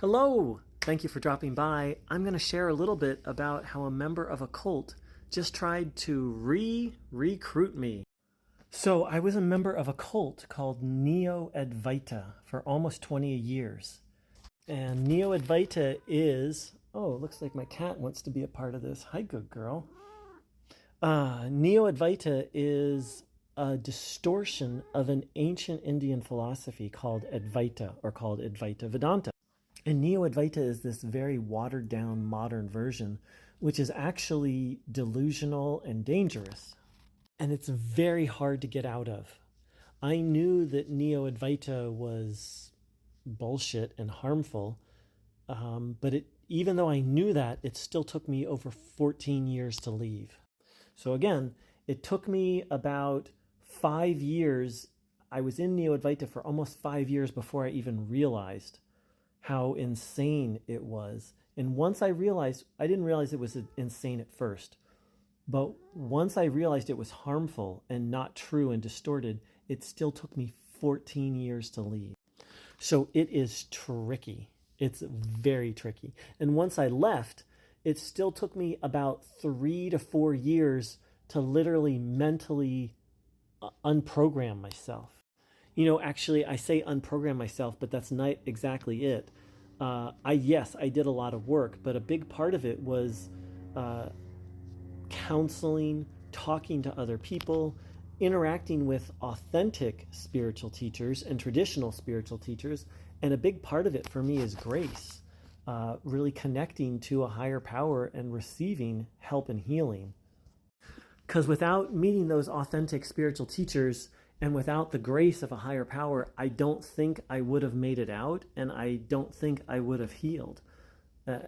Hello! Thank you for dropping by. I'm going to share a little bit about how a member of a cult just tried to recruit me. So I was a member of a cult called Neo-Advaita for almost 20 years. And Neo-Advaita is... Oh, it looks like my cat wants to be a part of this. Hi, good girl. Neo-Advaita is a distortion of an ancient Indian philosophy called Advaita, or called Advaita Vedanta. And Neo-Advaita is this very watered down modern version, which is actually delusional and dangerous. And it's very hard to get out of. I knew that Neo-Advaita was bullshit and harmful, but even though I knew that, it still took me over 14 years to leave. So again, it took me about 5 years. I was in Neo-Advaita for almost 5 years before I even realized how insane it was. And once I realized, I didn't realize it was insane at first, but once I realized it was harmful and not true and distorted, it still took me 14 years to leave. So it is tricky. It's very tricky. And once I left, it still took me about 3 to 4 years to literally mentally unprogram myself. You know, actually, I say unprogram myself, but that's not exactly it. Yes, I did a lot of work, but a big part of it was counseling, talking to other people, interacting with authentic spiritual teachers and traditional spiritual teachers. And a big part of it for me is grace, really connecting to a higher power and receiving help and healing. Because without meeting those authentic spiritual teachers and without the grace of a higher power, I don't think I would have made it out, and I don't think I would have healed. I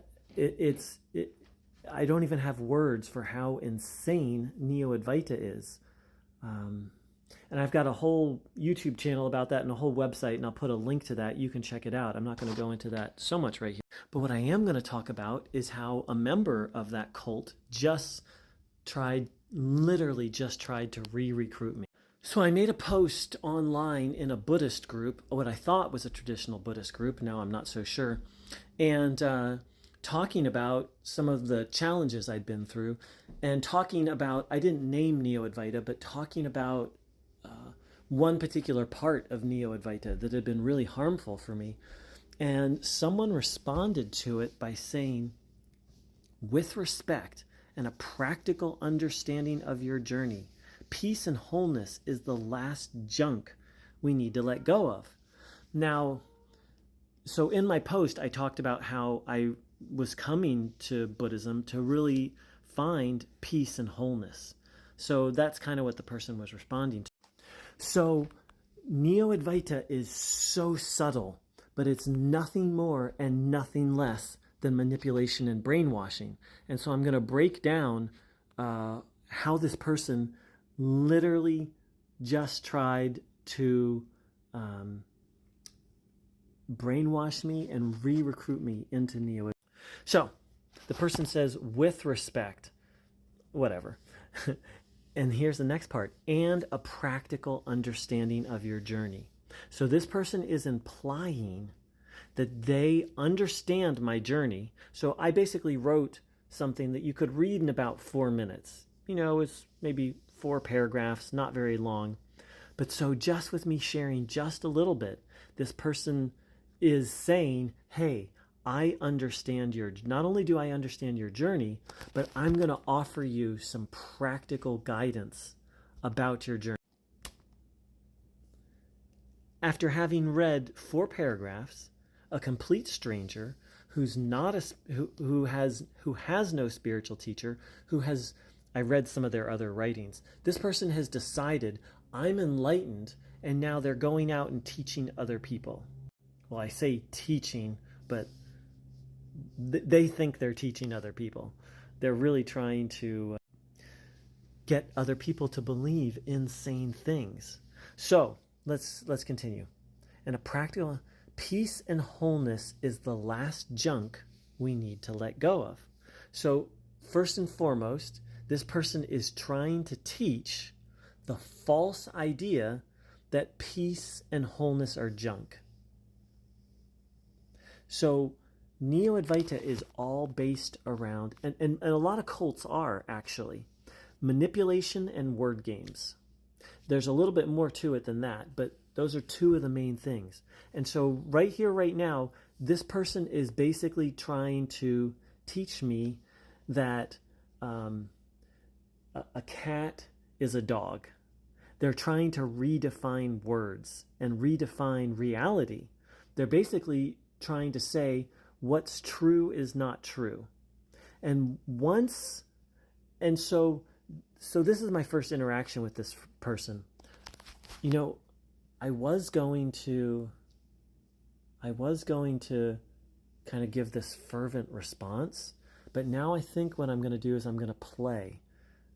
don't even have words for how insane Neo-Advaita is. And I've got a whole YouTube channel about that and a whole website, and I'll put a link to that. You can check it out. I'm not going to go into that so much right here. But what I am going to talk about is how a member of that cult literally just tried to re-recruit me. So I made a post online in a Buddhist group, what I thought was a traditional Buddhist group. Now I'm not so sure. And talking about some of the challenges I'd been through, and talking about, I didn't name Neo-Advaita, but talking about one particular part of Neo-Advaita that had been really harmful for me. And someone responded to it by saying, with respect and a practical understanding of your journey, peace and wholeness is the last junk we need to let go of. Now, so in my post, I talked about how I was coming to Buddhism to really find peace and wholeness. So that's kind of what the person was responding to. So Neo-Advaita is so subtle, but it's nothing more and nothing less than manipulation and brainwashing. And so I'm going to break down how this person literally just tried to brainwash me and re-recruit me into Neo-Advaita. So the person says, with respect, whatever. And here's the next part, and a practical understanding of your journey. So this person is implying that they understand my journey. So I basically wrote something that you could read in about 4 minutes. You know, it's maybe 4 paragraphs, not very long. But so just with me sharing just a little bit, this person is saying, hey, I understand not only do I understand your journey, but I'm going to offer you some practical guidance about your journey. After having read 4 paragraphs, a complete stranger who's not who has no spiritual teacher, I read some of their other writings. This person has decided, I'm enlightened, and now they're going out and teaching other people. Well, I say teaching, but they think they're teaching other people. They're really trying to get other people to believe insane things. So let's continue. And a practical peace and wholeness is the last junk we need to let go of. So first and foremost, this person is trying to teach the false idea that peace and wholeness are junk. So Neo-Advaita is all based around, and a lot of cults are actually, manipulation and word games. There's a little bit more to it than that, but those are two of the main things. And so right here, right now, this person is basically trying to teach me that a cat is a dog. They're trying to redefine words and redefine reality. They're basically trying to say what's true is not true. And so this is my first interaction with this person. You know, I was going to kind of give this fervent response, but now I think what I'm going to do is I'm going to play.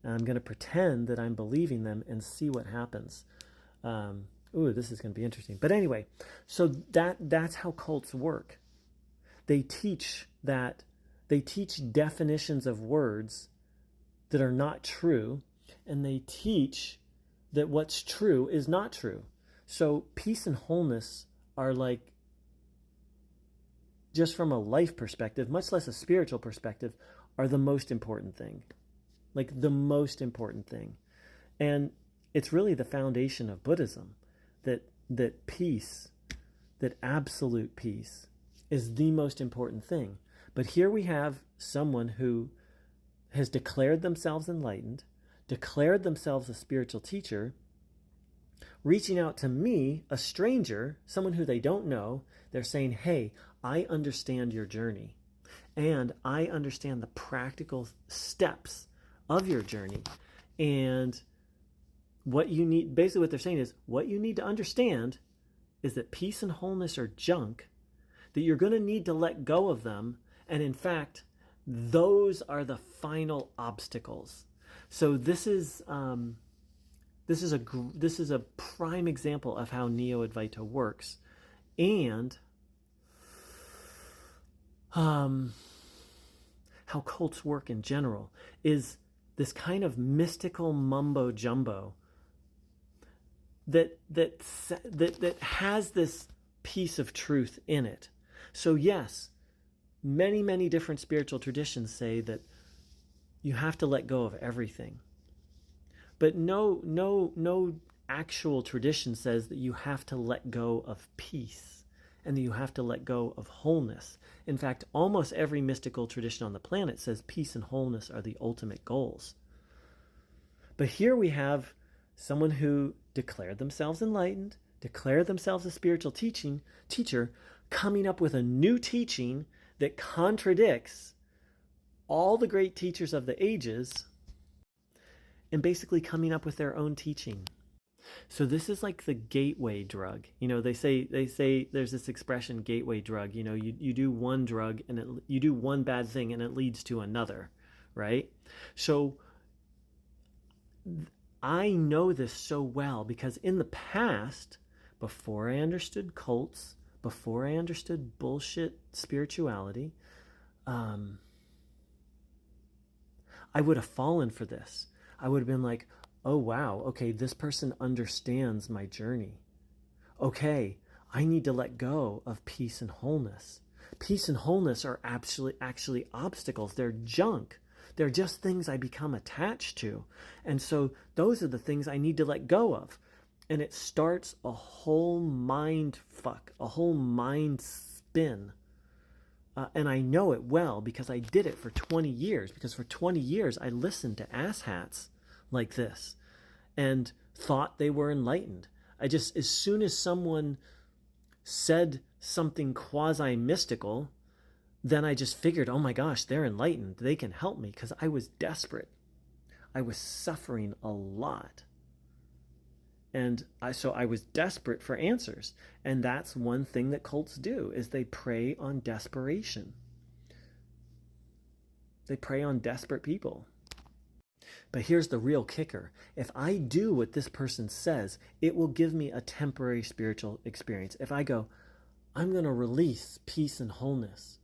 And I'm going to pretend that I'm believing them and see what happens. Ooh, this is going to be interesting. But anyway, so that's how cults work. They teach definitions of words that are not true, and they teach that what's true is not true. So peace and wholeness are like, just from a life perspective, much less a spiritual perspective, are the most important thing. Like the most important thing. And it's really the foundation of Buddhism, that peace, that absolute peace, is the most important thing. But here we have someone who has declared themselves enlightened, declared themselves a spiritual teacher, reaching out to me, a stranger, someone who they don't know. They're saying, hey, I understand your journey, and I understand the practical steps of your journey. And what you need, basically what they're saying is, what you need to understand is that peace and wholeness are junk, that you're going to need to let go of them. And in fact, those are the final obstacles. So this is a prime example of how Neo-Advaita works. And how cults work in general is this kind of mystical mumbo jumbo that has this piece of truth in it. So yes, many different spiritual traditions say that you have to let go of everything, but no actual tradition says that you have to let go of peace and that you have to let go of wholeness. In fact, almost every mystical tradition on the planet says peace and wholeness are the ultimate goals. But here we have someone who declared themselves enlightened, declared themselves a spiritual teacher, coming up with a new teaching that contradicts all the great teachers of the ages, and basically coming up with their own teaching. So this is like the gateway drug. You know, they say there's this expression, gateway drug. You know, you do one drug and you do one bad thing and it leads to another, right? So I know this so well because in the past, before I understood cults, before I understood bullshit spirituality, I would have fallen for this. I would have been like, oh wow, okay, this person understands my journey. Okay, I need to let go of peace and wholeness. Peace and wholeness are actually obstacles. They're junk. They're just things I become attached to. And so those are the things I need to let go of. And it starts a whole mind fuck, a whole mind spin. And I know it well because I did it for 20 years. Because for 20 years, I listened to asshats like this and thought they were enlightened. As soon as someone said something quasi-mystical, then I just figured, oh my gosh, they're enlightened. They can help me, because I was desperate. I was suffering a lot. And so I was desperate for answers. And that's one thing that cults do, is they prey on desperation. They prey on desperate people. But here's the real kicker. If I do what this person says, it will give me a temporary spiritual experience. If I go, I'm going to release peace and wholeness,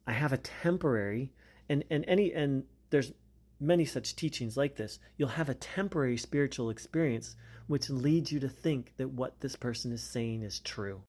I have a temporary, and there's many such teachings like this. You'll have a temporary spiritual experience which leads you to think that what this person is saying is true.